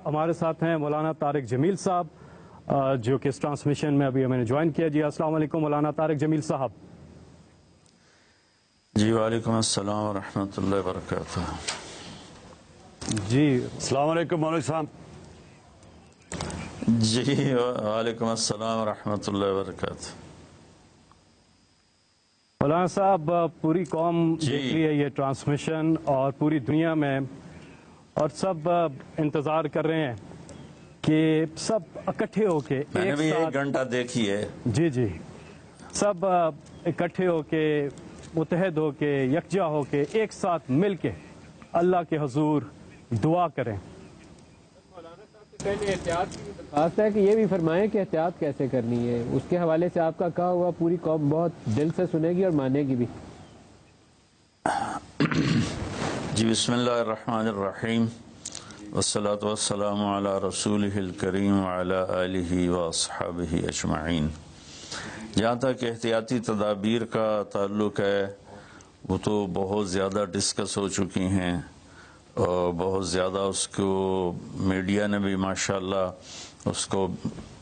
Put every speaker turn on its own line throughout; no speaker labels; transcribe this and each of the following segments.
ہمارے ساتھ ہیں مولانا طارق جمیل صاحب جو کہ اس ٹرانسمیشن میں ابھی ہمیں نے جوائن کیا. جی السلام علیکم مولانا طارق جمیل صاحب.
جی وعلیکم السلام ورحمۃ اللہ وبرکاتہ.
جی
السلام علیکم مولوی صاحب.
جی وعلیکم السلام ورحمۃ اللہ وبرکاتہ.
مولانا صاحب پوری قوم
جی.
دیکھ رہی ہے یہ ٹرانسمیشن اور پوری دنیا میں، اور سب انتظار کر رہے ہیں کہ سب اکٹھے ہو کے
میں نے
ایک
بھی
ساتھ
1 گھنٹہ دیکھی ہے.
جی سب اکٹھے ہو کے، متحد ہو کے، یکجا ہو کے، ایک ساتھ مل کے اللہ کے حضور دعا کریں.
پہلے احتیاط کی درخواست ہے کہ یہ بھی فرمائیں کہ احتیاط کیسے کرنی ہے. اس کے حوالے سے آپ کا کہا ہوا پوری قوم بہت دل سے سنے گی اور مانے گی بھی.
جی بسم اللہ الرحمن الرحیم والصلاة والسلام علی رسولہ الکریم وعلی آلہ واصحابہ اجمعین. جہاں تک احتیاطی تدابیر کا تعلق ہے وہ تو بہت زیادہ ڈسکس ہو چکی ہیں اور بہت زیادہ اس کو میڈیا نے بھی ماشاءاللہ اس کو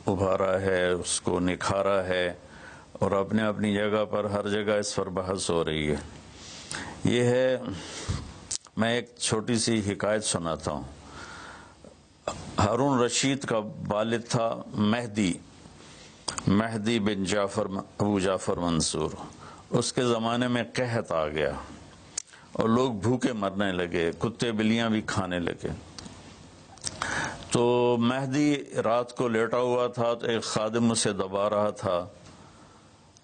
ابھارا ہے، اس کو نکھارا ہے، اور اپنے اپنی جگہ پر ہر جگہ اس پر بحث ہو رہی ہے. یہ ہے، میں ایک چھوٹی سی حکایت سناتا ہوں. ہارون رشید کا والد تھا مہدی بن ابو جعفر منصور. اس کے زمانے میں قحط آ گیا اور لوگ بھوکے مرنے لگے، کتے بلیاں بھی کھانے لگے. تو مہدی رات کو لیٹا ہوا تھا تو ایک خادم اسے دبا رہا تھا.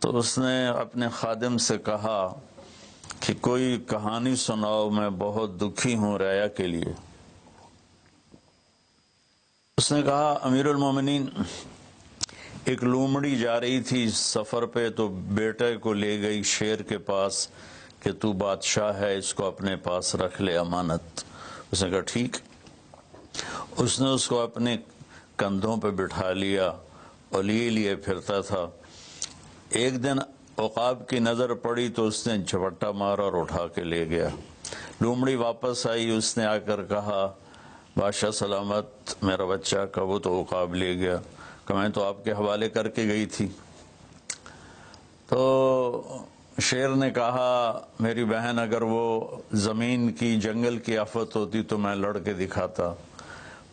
تو اس نے اپنے خادم سے کہا کہ کوئی کہانی سناؤ، میں بہت دکھی ہوں رعایا کے لیے. اس نے کہا امیر المومنین، ایک لومڑی جا رہی تھی سفر پہ تو بیٹے کو لے گئی شیر کے پاس کہ تو بادشاہ ہے، اس کو اپنے پاس رکھ لے امانت. اس نے کہا ٹھیک. اس نے اس کو اپنے کندھوں پہ بٹھا لیا اور لیے پھرتا تھا. ایک دن عقاب کی نظر پڑی تو اس نے جھپٹا مارا اور اٹھا کے لے گیا. لومڑی واپس آئی، اس نے آ کر کہا بادشاہ سلامت، میرا بچہ کا وہ تو عقاب لے گیا. کہ میں تو آپ کے حوالے کر کے گئی تھی. تو شیر نے کہا میری بہن، اگر وہ زمین کی جنگل کی آفت ہوتی تو میں لڑ کے دکھاتا،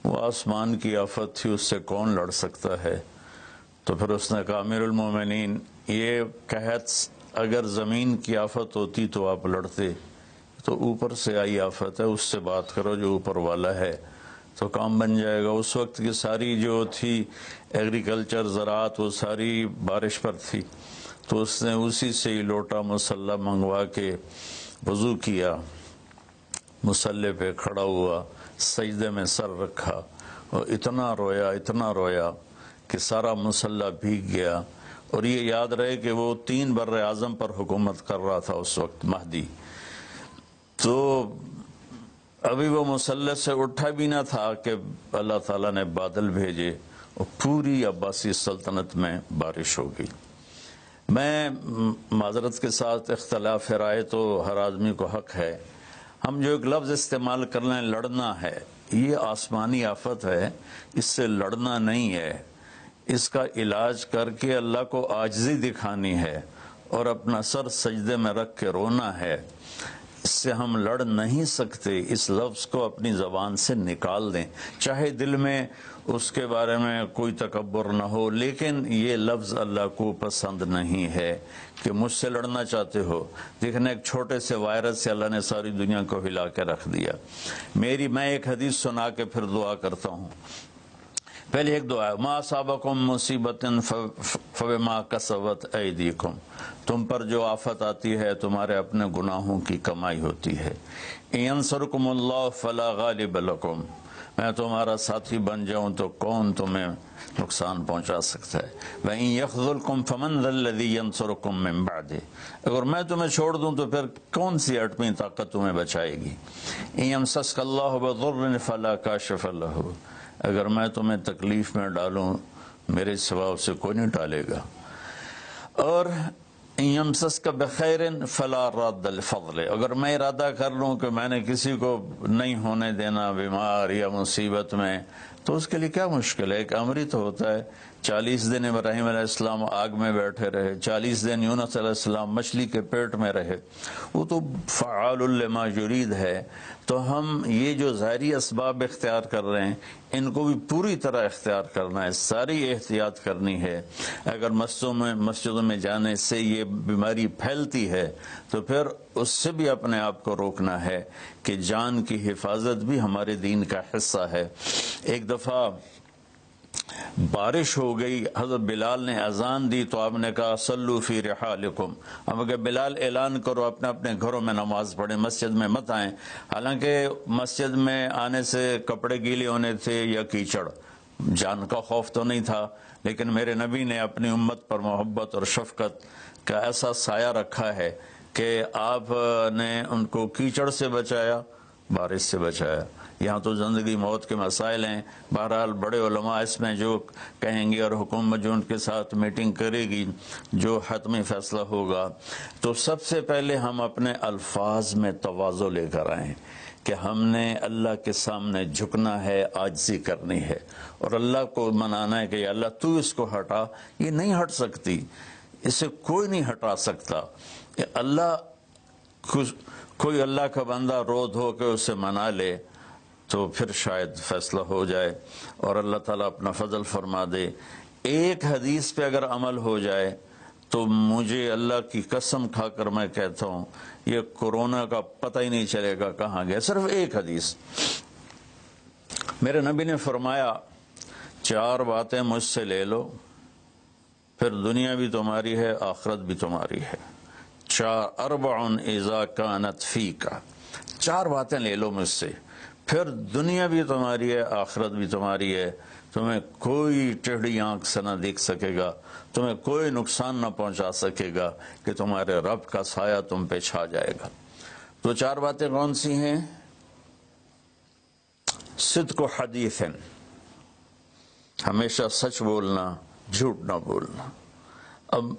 وہ آسمان کی آفت تھی، اس سے کون لڑ سکتا ہے. تو پھر اس نے کہا امیر المومنین، یہ قحط اگر زمین کی آفت ہوتی تو آپ لڑتے، تو اوپر سے آئی آفت ہے، اس سے بات کرو جو اوپر والا ہے تو کام بن جائے گا. اس وقت کی ساری جو تھی ایگریکلچر، زراعت، وہ ساری بارش پر تھی. تو اس نے اسی سے ہی لوٹا مسلح منگوا کے وضو کیا، مسلح پہ کھڑا ہوا، سجدے میں سر رکھا اور اتنا رویا کہ سارا مسلح بھیگ گیا. اور یہ یاد رہے کہ وہ 3 بر اعظم پر حکومت کر رہا تھا اس وقت مہدی. تو ابھی وہ مسلح سے اٹھا بھی نہ تھا کہ اللہ تعالیٰ نے بادل بھیجے اور پوری عباسی سلطنت میں بارش ہو گئی. میں معذرت کے ساتھ اختلاف رائے تو ہر آدمی کو حق ہے. ہم جو ایک لفظ استعمال کر لیں لڑنا ہے، یہ آسمانی آفت ہے، اس سے لڑنا نہیں ہے. اس کا علاج کر کے اللہ کو عاجزی دکھانی ہے اور اپنا سر سجدے میں رکھ کے رونا ہے. اس سے ہم لڑ نہیں سکتے. اس لفظ کو اپنی زبان سے نکال دیں، چاہے دل میں اس کے بارے میں کوئی تکبر نہ ہو، لیکن یہ لفظ اللہ کو پسند نہیں ہے. کہ مجھ سے لڑنا چاہتے ہو، دیکھنا ایک چھوٹے سے وائرس سے اللہ نے ساری دنیا کو ہلا کے رکھ دیا. میں ایک حدیث سنا کے پھر دعا کرتا ہوں. پہلے ایک دعا ہے، ما اصابکم مصیبت فبما کسبت ایدیکم، تم پر جو آفت آتی ہے تمہارے اپنے گناہوں کی کمائی ہوتی ہے. ان ینصرکم اللہ فلا غالب لکم، میں تمہارا ساتھی بن جاؤں تو کون تمہیں نقصان پہنچا سکتا ہے. وَإِن يَخْذُلْكُمْ فَمَنْ ذَا الَّذِي يَنصُرُكُمْ مِنْ بَعْدِهِ، اگر میں تمہیں چھوڑ دوں تو پھر کون سی اٹھویں طاقت تمہیں بچائے گی. إِن يَمْسَسْكَ اللَّهُ بِضُرٍّ فَلَا كَاشِفَ لَهُ، اگر میں تمہیں تکلیف میں ڈالوں میرے سوا اسے کوئی نہیں ٹالے گا. اور یمسسک بخیر فلا رد الفضل، اگر میں ارادہ کر لوں کہ میں نے کسی کو نہیں ہونے دینا بیمار یا مصیبت میں، تو اس کے لیے کیا مشکل ہے؟ ایک امر ہی تو ہوتا ہے۔ 40 دن ابراہیم علیہ السلام آگ میں بیٹھے رہے، 40 دن یونس علیہ السلام مچھلی کے پیٹ میں رہے، وہ تو فعال لما یرید ہے۔ تو ہم یہ جو ظاہری اسباب اختیار کر رہے ہیں ان کو بھی پوری طرح اختیار کرنا ہے، ساری احتیاط کرنی ہے۔ اگر مسجدوں میں جانے سے یہ بیماری پھیلتی ہے تو پھر اس سے بھی اپنے آپ کو روکنا ہے کہ جان کی حفاظت بھی ہمارے دین کا حصہ ہے۔ ایک دفعہ بارش ہو گئی، حضرت بلال نے اذان دی تو آپ نے کہا صلو فی رحالکم، ہم کہ بلال اعلان کرو اپنے اپنے گھروں میں نماز پڑھیں، مسجد میں مت آئیں۔ حالانکہ مسجد میں آنے سے کپڑے گیلے ہونے تھے یا کیچڑ، جان کا خوف تو نہیں تھا، لیکن میرے نبی نے اپنی امت پر محبت اور شفقت کا ایسا سایہ رکھا ہے کہ آپ نے ان کو کیچڑ سے بچایا، بارش سے بچایا۔ یہاں تو زندگی موت کے مسائل ہیں، بہرحال بڑے علماء اس میں جو کہیں گے اور حکومت جو ان کے ساتھ میٹنگ کرے گی، جو حتمی فیصلہ ہوگا، تو سب سے پہلے ہم اپنے الفاظ میں تواضع لے کر آئیں کہ ہم نے اللہ کے سامنے جھکنا ہے، عاجزی کرنی ہے اور اللہ کو منانا ہے کہ یا اللہ تو اس کو ہٹا، یہ نہیں ہٹ سکتی، اسے کوئی نہیں ہٹا سکتا۔ اللہ کوئی اللہ کا بندہ رو دھو کے اسے منا لے تو پھر شاید فیصلہ ہو جائے اور اللہ تعالیٰ اپنا فضل فرما دے۔ ایک حدیث پہ اگر عمل ہو جائے تو مجھے اللہ کی قسم کھا کر میں کہتا ہوں یہ کورونا کا پتہ ہی نہیں چلے گا کہاں گیا۔ صرف ایک حدیث، میرے نبی نے فرمایا 4 باتیں مجھ سے لے لو پھر دنیا بھی تمہاری ہے آخرت بھی تمہاری ہے۔ 4 اذا کانت فیک، 4 باتیں لے لو مجھ سے پھر دنیا بھی تمہاری ہے آخرت بھی تمہاری ہے، تمہیں کوئی ٹیڑھی آنکھ سے نہ دیکھ سکے گا، تمہیں کوئی نقصان نہ پہنچا سکے گا کہ تمہارے رب کا سایہ تم پہ چھا جائے گا۔ تو 4 باتیں کون سی ہیں؟ صدق حدیث، ہمیشہ سچ بولنا، جھوٹ نہ بولنا۔ اب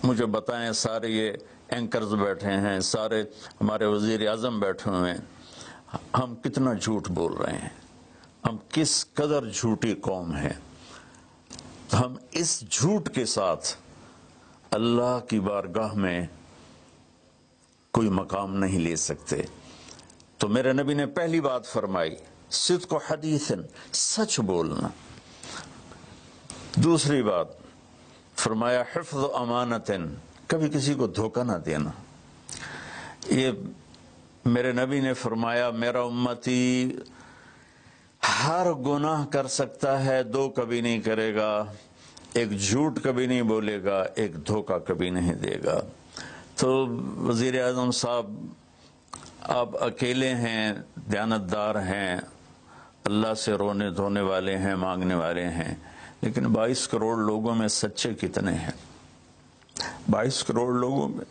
مجھے بتائیں، سارے یہ اینکرز بیٹھے ہیں، سارے ہمارے وزیر اعظم بیٹھے ہوئے ہیں، ہم کتنا جھوٹ بول رہے ہیں، ہم کس قدر جھوٹی قوم ہیں۔ ہم اس جھوٹ کے ساتھ اللہ کی بارگاہ میں کوئی مقام نہیں لے سکتے۔ تو میرے نبی نے پہلی بات فرمائی صدق حدیث، سچ بولنا۔ دوسری بات فرمایا حفظ امانت، کبھی کسی کو دھوکہ نہ دینا۔ یہ میرے نبی نے فرمایا میرا امتی ہر گناہ کر سکتا ہے، 2 کبھی نہیں کرے گا، ایک جھوٹ کبھی نہیں بولے گا، ایک دھوکہ کبھی نہیں دے گا۔ تو وزیر اعظم صاحب آپ اکیلے ہیں، دیانتدار ہیں، اللہ سے رونے دھونے والے ہیں، مانگنے والے ہیں، لیکن 22 کروڑ لوگوں میں سچے کتنے ہیں؟ 22 کروڑ لوگوں میں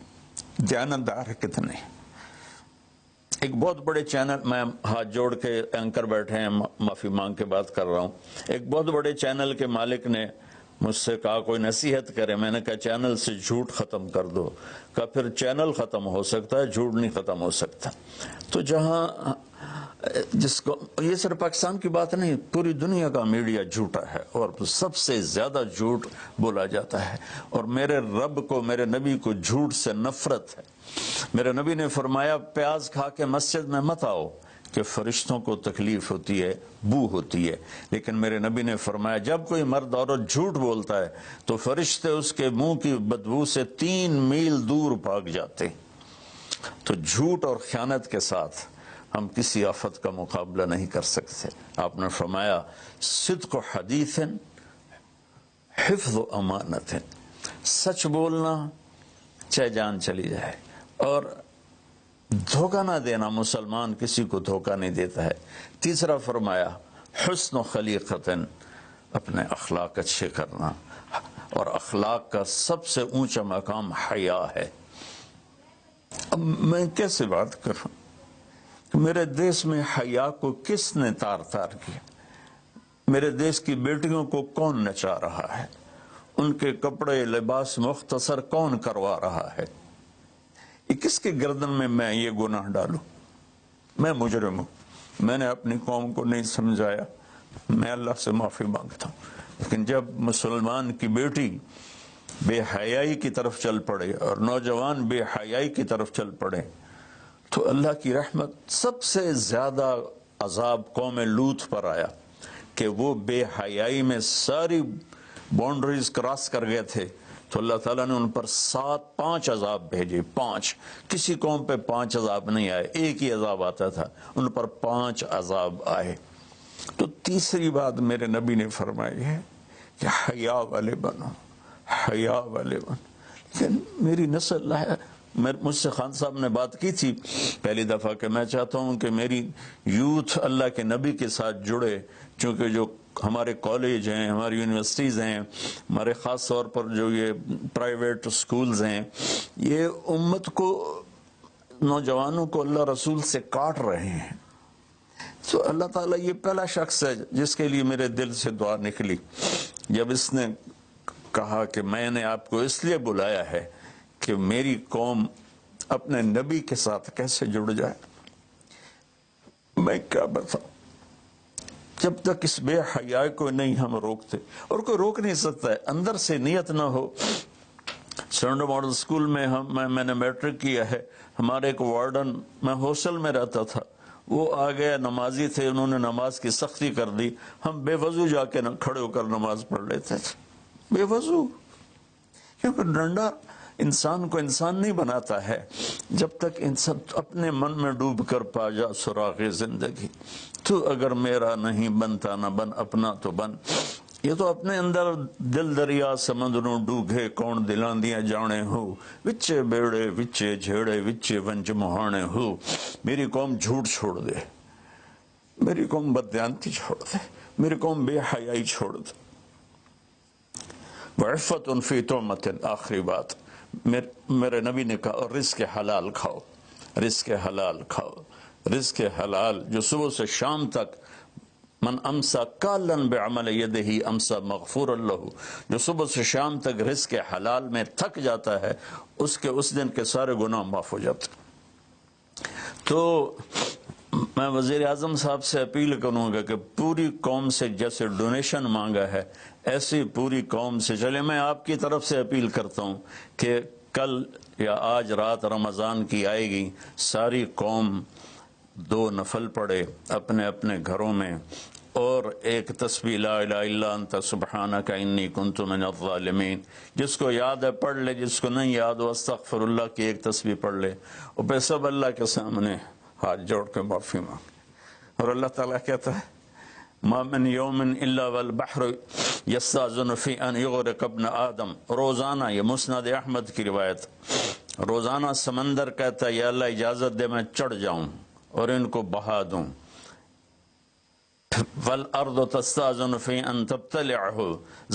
دیانتدار کتنے ہیں؟ ایک بہت بڑے چینل، میں ہاتھ جوڑ کے اینکر بیٹھے ہیں، معافی مانگ کے بات کر رہا ہوں، ایک بہت بڑے چینل کے مالک نے مجھ سے کہا کوئی نصیحت کرے، میں نے کہا چینل سے جھوٹ ختم کر دو۔ کہا پھر چینل ختم ہو سکتا ہے، جھوٹ نہیں ختم ہو سکتا۔ تو جہاں جس کو، یہ صرف پاکستان کی بات نہیں، پوری دنیا کا میڈیا جھوٹا ہے اور سب سے زیادہ جھوٹ بولا جاتا ہے، اور میرے رب کو، میرے نبی کو جھوٹ سے نفرت ہے۔ میرے نبی نے فرمایا پیاز کھا کے مسجد میں مت آؤ کہ فرشتوں کو تکلیف ہوتی ہے، بو ہوتی ہے، لیکن میرے نبی نے فرمایا جب کوئی مرد عورت جھوٹ بولتا ہے تو فرشتے اس کے منہ کی بدبو سے 3 میل دور بھاگ جاتے۔ تو جھوٹ اور خیانت کے ساتھ ہم کسی آفت کا مقابلہ نہیں کر سکتے۔ آپ نے فرمایا صدق حدیث، حفظ امانت، سچ بولنا چاہے جان چلی جائے، اور دھوکہ نہ دینا، مسلمان کسی کو دھوکہ نہیں دیتا ہے۔ تیسرا فرمایا حسن خلیقت، اپنے اخلاق اچھے کرنا، اور اخلاق کا سب سے اونچا مقام حیا ہے۔ اب میں کیسے بات کروں کہ میرے دیش میں حیا کو کس نے تار تار کیا؟ میرے دیش کی بیٹیوں کو کون نچا رہا ہے؟ ان کے کپڑے لباس مختصر کون کروا رہا ہے؟ یہ کس کے گردن میں یہ گناہ ڈالوں؟ میں مجرم ہوں، میں نے اپنی قوم کو نہیں سمجھایا، میں اللہ سے معافی مانگتا ہوں۔ لیکن جب مسلمان کی بیٹی بے حیائی کی طرف چل پڑے اور نوجوان بے حیائی کی طرف چل پڑے تو اللہ کی رحمت، سب سے زیادہ عذاب قوم لوط پر آیا کہ وہ بے حیائی میں ساری باؤنڈریز کراس کر گئے تھے، تو اللہ تعالیٰ نے ان پر 5 عذاب بھیجے۔ 5، کسی قوم پہ 5 عذاب نہیں آئے، ایک ہی عذاب آتا تھا، ان پر 5 عذاب آئے۔ تو تیسری بات میرے نبی نے فرمائی ہے کہ حیا والے بنو، حیا والے بنو۔ لیکن میری نسل ہے، مجھ سے خان صاحب نے بات کی تھی پہلی دفعہ کہ میں چاہتا ہوں کہ میری یوتھ اللہ کے نبی کے ساتھ جڑے، چونکہ جو ہمارے کالج ہیں، ہماری یونیورسٹیز ہیں، ہمارے خاص طور پر جو یہ پرائیویٹ سکولز ہیں، یہ امت کو، نوجوانوں کو اللہ رسول سے کاٹ رہے ہیں۔ تو اللہ تعالیٰ یہ پہلا شخص ہے جس کے لیے میرے دل سے دعا نکلی جب اس نے کہا کہ میں نے آپ کو اس لیے بلایا ہے کہ میری قوم اپنے نبی کے ساتھ کیسے جڑ جائے۔ میں کیا بتاؤں، جب تک اس بے حیائی کو نہیں ہم روکتے، اور کوئی روک نہیں سکتا ہے، اندر سے نیت نہ ہو۔ سرنڈو ماڈل سکول میں میں نے میٹرک کیا ہے، ہمارے ایک وارڈن، میں ہاسٹل میں رہتا تھا، وہ آ گیا، نمازی تھے، انہوں نے نماز کی سختی کر دی، ہم بے وضو جا کے کھڑے ہو کر نماز پڑھ لیتے تھے، بے وضو، کیونکہ ڈنڈا انسان کو انسان نہیں بناتا ہے جب تک انسان اپنے من میں ڈوب کر پا جا سراغ زندگی۔ تو اگر میرا نہیں بنتا نہ بن، اپنا تو بن۔ یہ تو اپنے اندر دل دریا سمندروں ڈوگے کون دلاندیاں جانے ہو، وچے بیڑے وچے جھیڑے وچے ونج مہانے ہو۔ میری قوم جھوٹ چھوڑ دے، میری قوم بددیانتی چھوڑ دے، میری قوم بے حیائی چھوڑ دے۔ وعفت فی تہمت، آخری بات میرے نبی نے کہا، رزق حلال کھاؤ، رزق حلال کھاؤ، رزق حلال جو صبح سے شام تک، من امسا کالن بعمل یدہ امسا مغفور اللہ، جو صبح سے شام تک رزق حلال میں تھک جاتا ہے اس کے اس دن کے سارے گناہ معاف ہو جاتے۔ تو میں وزیر اعظم صاحب سے اپیل کروں گا کہ پوری قوم سے جیسے ڈونیشن مانگا ہے ایسی پوری قوم سے چلے۔ میں آپ کی طرف سے اپیل کرتا ہوں کہ کل یا آج رات رمضان کی آئے گی، ساری قوم 2 نفل پڑھے اپنے اپنے گھروں میں، اور ایک تسبیح لا الہ الا انت سبحانک انی کنت من الظالمین، جس کو یاد ہے پڑھ لے، جس کو نہیں یاد ہو استغفر اللہ کی ایک تسبیح پڑھ لے، اور پھر سب اللہ کے سامنے ہاتھ جوڑ کے معافی مانگ۔ اور اللہ تعالیٰ کہتا ہے ما من یوم الا والبحر یستاذن فی ان یغرق ابن آدم، روزانہ، یہ مسند احمد کی روایت، روزانہ سمندر کہتا ہے یا اللہ اجازت دے میں چڑھ جاؤں اور ان کو بہا دوں۔ والارض تستاذن فی ان تبتلعہ،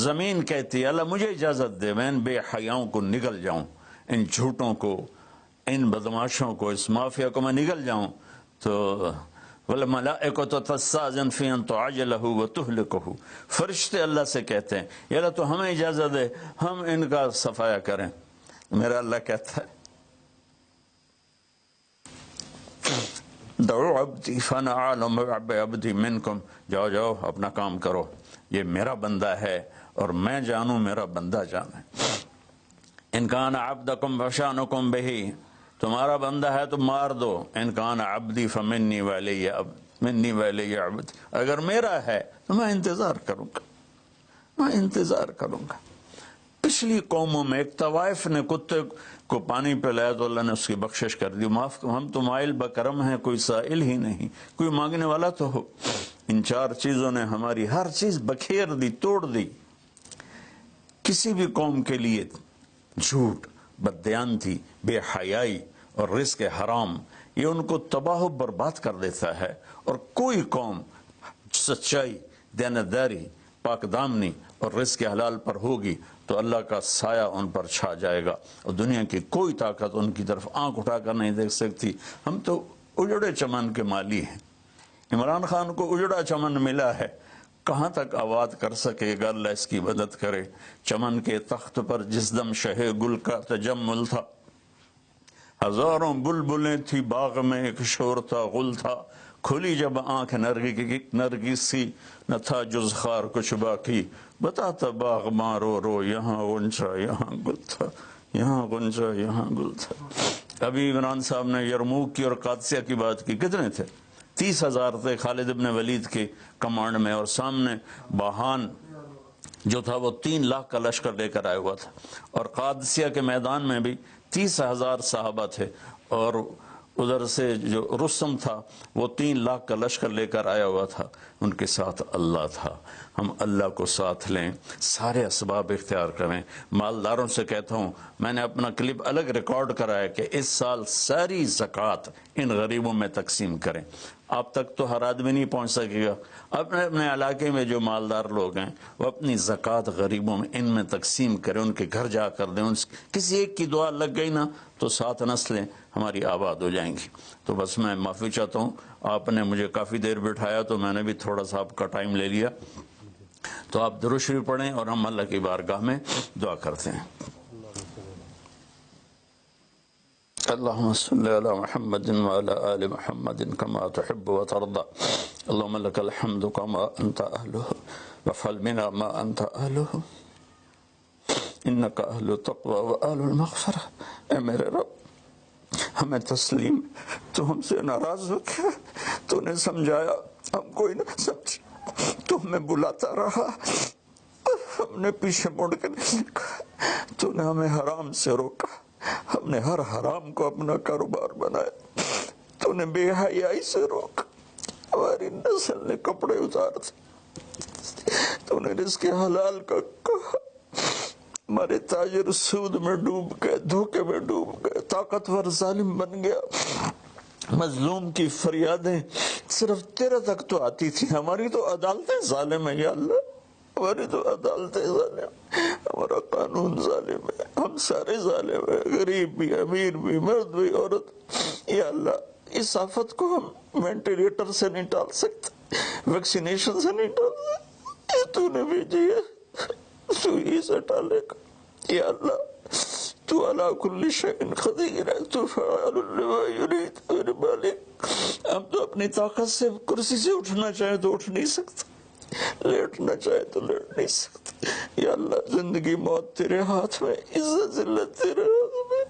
زمین کہتی ہے اللہ مجھے اجازت دے میں ان بے حیاؤں کو نگل جاؤں، ان جھوٹوں کو، ان بدماشوں کو، اس مافیا کو میں نگل جاؤں۔ تو والملائکۃ تستاذن فی ان تعجلہ وتہلکہ، فرشتے اللہ سے کہتے ہیں یا اللہ تو ہمیں اجازت دے ہم ان کا صفایا کریں۔ میرا اللہ کہتا ہے دعو عبدی فانا عالم بعبدی منکم، جاؤ جاؤ اپنا کام کرو، یہ میرا بندہ ہے اور میں جانوں میرا بندہ جانے۔ ان کان عبدکم فشانکم بہی، تمہارا بندہ ہے تو مار دو، ان کان عبدی فمنی ولی منی ولی عبد، اگر میرا ہے تو میں انتظار کروں گا، میں انتظار کروں گا۔ پچھلی قوموں میں ایک طوائف نے کتے کو پانی پلایا تو اللہ نے اس کی بخشش کر دی، معاف، ہم تو مائل بکرم ہیں، کوئی سائل ہی نہیں، کوئی مانگنے والا تو ہو۔ ان 4 چیزوں نے ہماری ہر چیز بکھیر دی، توڑ دی۔ کسی بھی قوم کے لیے جھوٹ، بددیانتی، بے حیائی اور رزق حرام یہ ان کو تباہ و برباد کر دیتا ہے، اور کوئی قوم سچائی، دیانتداری، پاک دامنی اور رزق حلال پر ہوگی تو اللہ کا سایہ ان پر چھا جائے گا، اور دنیا کی کوئی طاقت ان کی طرف آنکھ اٹھا کر نہیں دیکھ سکتی۔ ہم تو اجڑے چمن کے مالی ہیں، عمران خان کو اجڑا چمن ملا ہے، کہاں تک آباد کر سکے گا اللہ اس کی مدد کرے۔ چمن کے تخت پر جس دم شہ گل کا تجمل تھا، ہزاروں بلبلیں تھی باغ میں ایک شور تھا غل تھا، کھلی جب آنکھ نرگس سی نہ تھا جز خار کچھ باقی، بتاتا باغ ماں رو رو یہاں غنچہ یہاں گل تھا، یہاں غنچہ یہاں گل تھا۔ ابھی عمران صاحب نے یرموک کی اور قادسیہ کی بات کی، کتنے تھے؟ 30,000 تھے خالد ابن ولید کے کمانڈ میں، اور سامنے باہان جو تھا وہ 3 لاکھ کا لشکر لے کر آیا ہوا تھا، اور قادسیہ کے میدان میں بھی 30,000 صحابہ تھے، اور ادھر سے جو رستم تھا وہ 3 لاکھ کا لشکر لے کر آیا ہوا تھا، ان کے ساتھ اللہ تھا۔ ہم اللہ کو ساتھ لیں، سارے اسباب اختیار کریں۔ مالداروں سے کہتا ہوں، میں نے اپنا کلپ الگ ریکارڈ کرا ہے کہ اس سال ساری زکوٰۃ ان غریبوں میں تقسیم کریں۔ آپ تک تو ہر آدمی نہیں پہنچ سکے گا، اپنے اپنے علاقے میں جو مالدار لوگ ہیں وہ اپنی زکوٰۃ غریبوں میں ان میں تقسیم کریں، ان کے گھر جا کر دیں۔ کسی ایک کی دعا لگ گئی نا تو 7 نسلیں ہماری آباد ہو جائیں گی۔ تو بس میں معافی چاہتا ہوں، آپ نے مجھے کافی دیر بٹھایا تو میں نے بھی تھوڑا سا آپ کا ٹائم لے لیا، تو آپ درود شریف پڑھیں اور ہم اللہ کی بارگاہ میں دعا کرتے ہیں۔ اللهم صل على محمد وعلى آل محمد كما تحب وترضى اللهم لك الحمد كما أنت أهله وافعل بنا ما أنت أهله إنك أهل التقوى وأهل المغفرة۔ اے میرے رب ہمیں تسلیم، تو ہم سے ناراض ہو گیا، تو نے سمجھایا ہم کوئی نہ سمجھا، تو ہمیں بلاتا رہا، ہم نے پیچھے مڑ کے نہیں دیکھا، تو نے ہمیں حرام سے روکا، ہم نے ہر حرام کو اپنا کاروبار بنایا، تو نے بے حیائی سے روکا، ہماری نسل نے کپڑے اتار دیے، تو نے رزق حلال کا کہا، ہمارے تاجر سود میں ڈوب گئے، دھوکے میں ڈوب گئے، طاقتور ظالم بن گیا، مظلوم کی فریادیں صرف تیرے تک تو آتی تھی، ہماری تو عدالتیں ظالم ہیں یا اللہ، ہماری تو عدالتیں ظالم، ہمارا قانون ظالم ہے، ہم سارے ظالم ہیں، غریب بھی، امیر بھی، مرد بھی، عورت۔ یا اللہ اس آفت کو ہم وینٹیلیٹر سے نہیں ٹال سکتے، ویکسینیشن سے نہیں ٹال سکتے، یہ تو نے بھیجی ہے، تو ہی سے ٹالے گا۔ یا اللہ تو علی کل شیء قدیر ہے، تو فعال لما یرید۔ میرے مالک ہم تو اپنی طاقت سے کرسی سے اٹھنا چاہیں تو اٹھ نہیں سکتے، لیٹنا چاہے تو لیٹ نہیں سکتے۔ یا اللہ زندگی موت تیرے ہاتھ میں، عزت ذلت تیرے ہاتھ میں،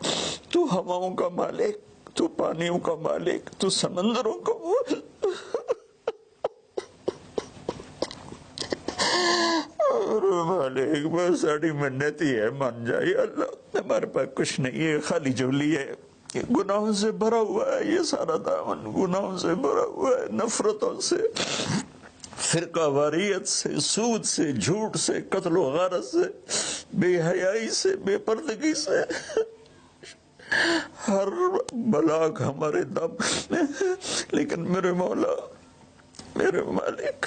تو ہواؤں کا مالک، تو پانیوں کا مالک، تو سمندروں کا مالک۔ مالک بہت ساری منتی ہے، مان جا یا اللہ، ہمارے پاس کچھ نہیں ہے، خالی جھولی ہے، گناہوں سے بھرا ہوا ہے، یہ سارا دامن گناہوں سے بھرا ہوا ہے، نفرتوں سے، فرقہ واریت سے، سود سے، جھوٹ سے، قتل و غارت سے، بے حیائی سے، بے پردگی سے، ہر بلاک ہمارے دم میں، لیکن میرے مولا، میرے مالک،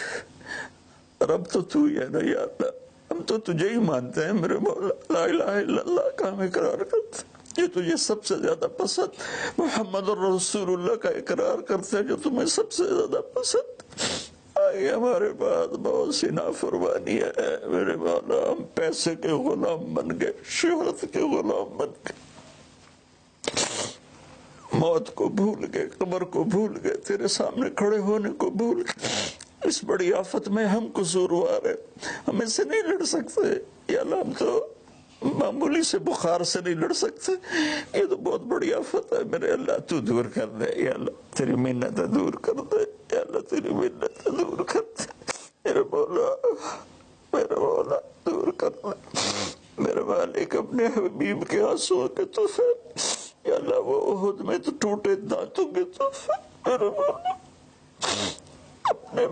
رب تو ہی ہے نا یا اللہ، ہم تو تجھے ہی مانتے ہیں میرے مولا، لا الہ الا اللہ کا ہم اقرار کرتے ہیں جو تجھے سب سے زیادہ پسند، محمد رسول اللہ کا اقرار کرتے ہیں جو تمہیں سب سے زیادہ پسند۔ آئے ہمارے بعد بہت سی نافرمانی ہے میرے مولا، ہم پیسے کے غلام بن گئے، شہرت کے غلام بن گئے، موت کو بھول گئے، قبر کو بھول گئے، تیرے سامنے کھڑے ہونے کو بھول گئے۔ اس بڑی آفت میں ہم قصوروار ہیں، ہم اس سے نہیں لڑ سکتے یا اللہ، ہم تو معمولی سے بخار سے نہیں لڑ سکتے، یہ تو بہت بڑی آفت ہے میرے اللہ، تو دور کر دے یا اللہ، تیری منت دور کر دے یا اللہ، تیری منت دور کر دے میرے مولا، میرے مولا دور کر دے میرے مالک، اپنے حبیب کے آنسوں کے تحفے یا اللہ، وہ احد میں تو ٹوٹے دانتوں کے تحفے میرے مولا، اپنے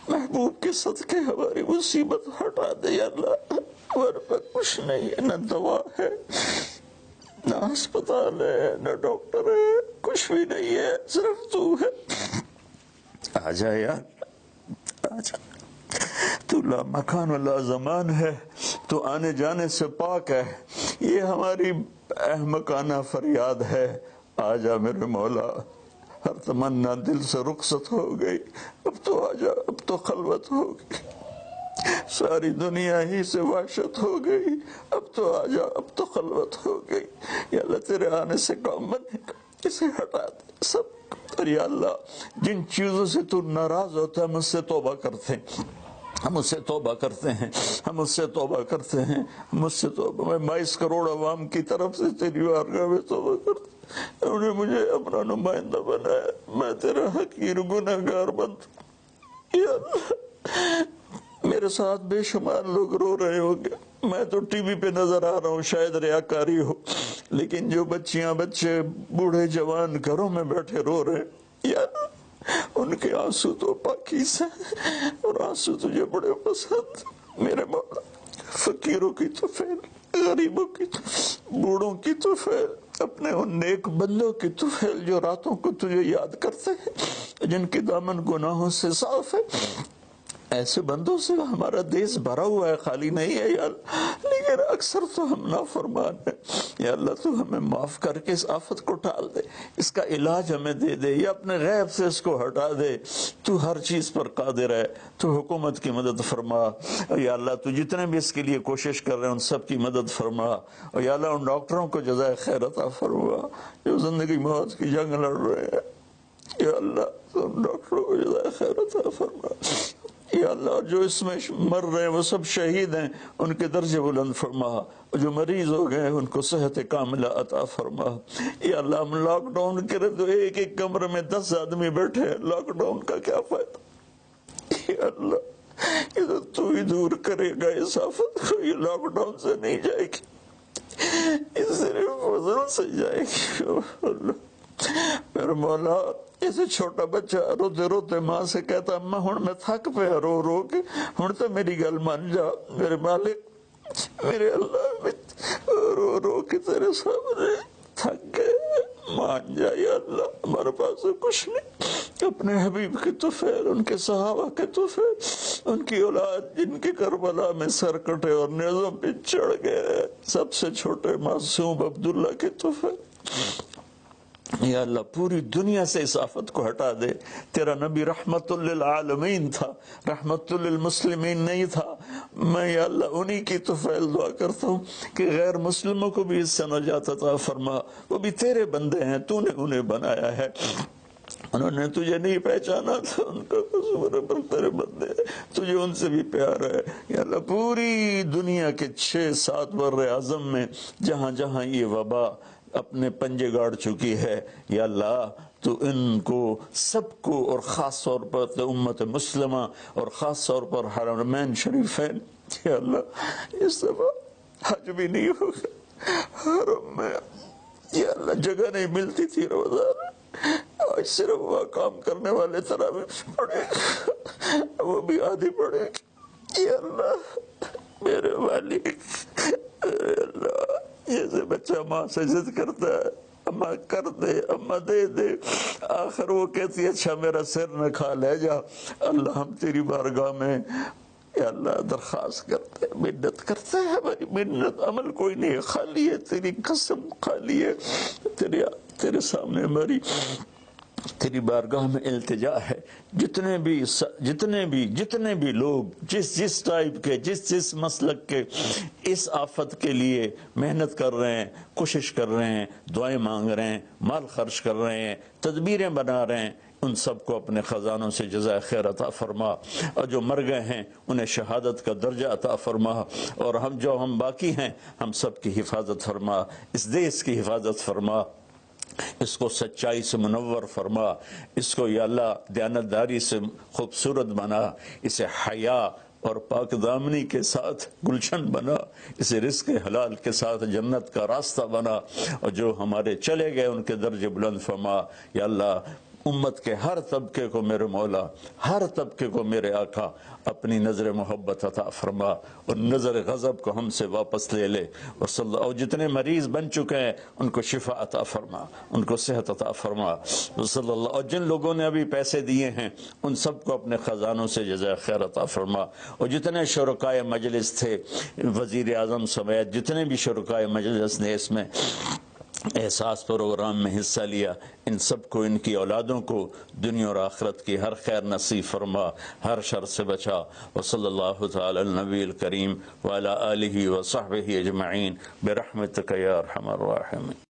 محبوب کے صدقے ہماری مصیبت ہٹا دے یا اللہ، ہمارے پاس کچھ نہیں ہے، نہ دوا ہے، نہ ہسپتال ہے، نہ ڈاکٹر ہے، کچھ بھی نہیں ہے، صرف تو ہے۔ آ جا یار، آ جا، تو لا مکان ولا زمان ہے، تو آنے جانے سے پاک ہے، یہ ہماری احمقانہ فریاد ہے، آ جا میرے مولا، ہر تمنا دل سے رخصت ہو گئی، اب تو آ جا، اب تو خلوت ہوگی۔ ساری دنیا ہی سے وحشت ہو گئی، اب تو آ جا، اب تو خلوت ہو گئی، یا اللہ تیرے آنے سے کام بنے گا، اسے ہٹا دے سب۔ اور یا اللہ جن چیزوں سے تو ناراض ہوتا ہے ہم اس سے توبہ کرتے ہیں، ہم اس سے توبہ کرتے ہیں، ہم اس سے توبہ کرتے ہیں، ہم اس سے توبہ۔ میں 22 کروڑ عوام کی طرف سے تیری بارگاہ میں توبہ کرتا ہوں، انہوں نے مجھے اپنا نمائندہ بنایا، میں تیرا حقیر گنہگار بند۔ یا اللہ میرے ساتھ بے شمار لوگ رو رہے ہوں گے، میں تو ٹی وی پہ نظر آ رہا ہوں، شاید ریاکاری ہو، لیکن جو بچیاں بچے بوڑھے جوان گھروں میں بیٹھے رو رہے ہیں، یا ان کے آنسو تو پاکیزہ ہیں، اور آنسو تجھے بڑے پسند۔ میرے مولا فقیروں کی تو فیل، غریبوں کی تو، بوڑھوں کی تو فیل، اپنے ان نیک بندوں کی تو فیل جو راتوں کو تجھے یاد کرتے ہیں، جن کی دامن گناہوں سے صاف ہے۔ ایسے بندوں سے ہمارا دیس بھرا ہوا ہے، خالی نہیں ہے یا اللہ، لیکن اکثر تو ہم نافرمان ہیں۔ یا اللہ تو ہمیں معاف کر کے اس آفت کو ٹال دے، اس کا علاج ہمیں دے دے، یا اپنے غیب سے اس کو ہٹا دے۔ تو ہر چیز پر قادر ہے، تو حکومت کی مدد فرما۔ یا اللہ تو جتنے بھی اس کے لیے کوشش کر رہے ہیں ان سب کی مدد فرما، اور یا اللہ ان ڈاکٹروں کو جزائے خیر عطا فرما جو زندگی موت کی جنگ لڑ رہے ہیں۔ یا اللہ تو ان ڈاکٹروں کو جزائے خیر عطا فرما۔ یا اللہ جو اس میں مر رہے ہیں وہ سب شہید ہیں، ان کے درجے بلند فرما، جو مریض ہو گئے ان کو صحت کاملہ عطا فرما۔ یا اللہ ہم لاک ڈاؤن کرے تو ایک ایک کمرے میں 10 آدمی بیٹھے ہیں، لاک ڈاؤن کا کیا فائدہ؟ یا اللہ یہ تو تو ہی دور کرے گا اس آفت کو، یہ لاک ڈاؤن سے نہیں جائے گی، یہ صرف فضل سے جائے گی۔ اللہ میرے مولا ایسے چھوٹا بچہ روتے روتے ماں سے کہتا اماں ہن میں تھک پیا رو رو کے، ہن تو میری گل مان جا میرے مالک، میرے اللہ رو رو کے تیرے سامنے تھک گئے، مان جا یا اللہ، ہمارے پاس کچھ نہیں، اپنے حبیب کے طفیل، ان کے صحابہ کے طفیل، ان کی اولاد جن کے کربلا میں سر کٹے اور نیزوں پہ چڑھ گئے، سب سے چھوٹے معصوم عبداللہ کے طفیل۔ یا اللہ پوری دنیا سے اس آفت کو ہٹا دے، تیرا نبی رحمت للعالمین تھا، رحمت للمسلمین نہیں تھا۔ میں یا اللہ انہی کی طفیل دعا کرتا ہوں کہ غیر مسلموں کو بھی اس سے نجات عطا فرما، وہ بھی تیرے بندے ہیں، تو نے انہیں بنایا ہے، انہوں نے تجھے نہیں پہچانا تھا، ان کا قصور ہے پر تیرے بندے ہیں، تجھے ان سے بھی پیار ہے۔ یا اللہ پوری دنیا کے 6-7 بر اعظم میں جہاں جہاں یہ وبا اپنے پنجے گاڑ چکی ہے، یا اللہ تو ان کو سب کو، اور خاص طور پر امت مسلمہ اور خاص طور پر حرمین شریفین، یا اللہ اس دفعہ حج بھی نہیں ہوگا حرم میں، یا اللہ جگہ نہیں ملتی تھی روزانہ، آج صرف وہ کام کرنے والے تراویح پڑھے وہ بھی آدھی پڑھے، یا اللہ میرے مالک، میرے اللہ جیسے بچہ ماں سے ضد کرتا ہے اماں کر دے، اماں دے دے، آخر وہ کہتی ہے اچھا میرا سر نہ کھا لے جا۔ اللہ ہم تیری بارگاہ میں یا اللہ درخواست کرتے ہیں، منت کرتے ہیں، ہماری منت عمل کوئی نہیں ہے، خالی ہے تیری قسم، خالی ہے تیرے سامنے ہماری تیری بارگاہ میں التجا ہے۔ جتنے بھی لوگ جس ٹائپ کے جس مسلک کے اس آفت کے لیے محنت کر رہے ہیں، کوشش کر رہے ہیں، دعائیں مانگ رہے ہیں، مال خرچ کر رہے ہیں، تدبیریں بنا رہے ہیں، ان سب کو اپنے خزانوں سے جزائے خیر عطا فرما، اور جو مر گئے ہیں انہیں شہادت کا درجہ عطا فرما، اور ہم باقی ہیں ہم سب کی حفاظت فرما، اس دیس کی حفاظت فرما، اس کو سچائی سے منور فرما، اس کو یا اللہ دیانتداری سے خوبصورت بنا، اسے حیا اور پاک دامنی کے ساتھ گلشن بنا، اسے رزق حلال کے ساتھ جنت کا راستہ بنا، اور جو ہمارے چلے گئے ان کے درجے بلند فرما۔ یا اللہ امت کے ہر طبقے کو میرے مولا، ہر طبقے کو میرے آقا اپنی نظر محبت عطا فرما، اور نظر غضب کو ہم سے واپس لے لے، اور جتنے مریض بن چکے ہیں ان کو شفا عطا فرما، ان کو صحت عطا فرما صلی اللہ، اور جن لوگوں نے ابھی پیسے دیے ہیں ان سب کو اپنے خزانوں سے جزائے خیر عطا فرما، اور جتنے شرکائے مجلس تھے وزیر اعظم سمیت جتنے بھی شرکائے مجلس نے اس میں احساس پروگرام میں حصہ لیا، ان سب کو، ان کی اولادوں کو دنیا اور آخرت کی ہر خیر نصیب فرما، ہر شر سے بچا۔ وصلی اللہ تعالی علی النبی الکریم وعلی آلہ وصحبہ اجمعین برحمتک یا ارحم الراحمین۔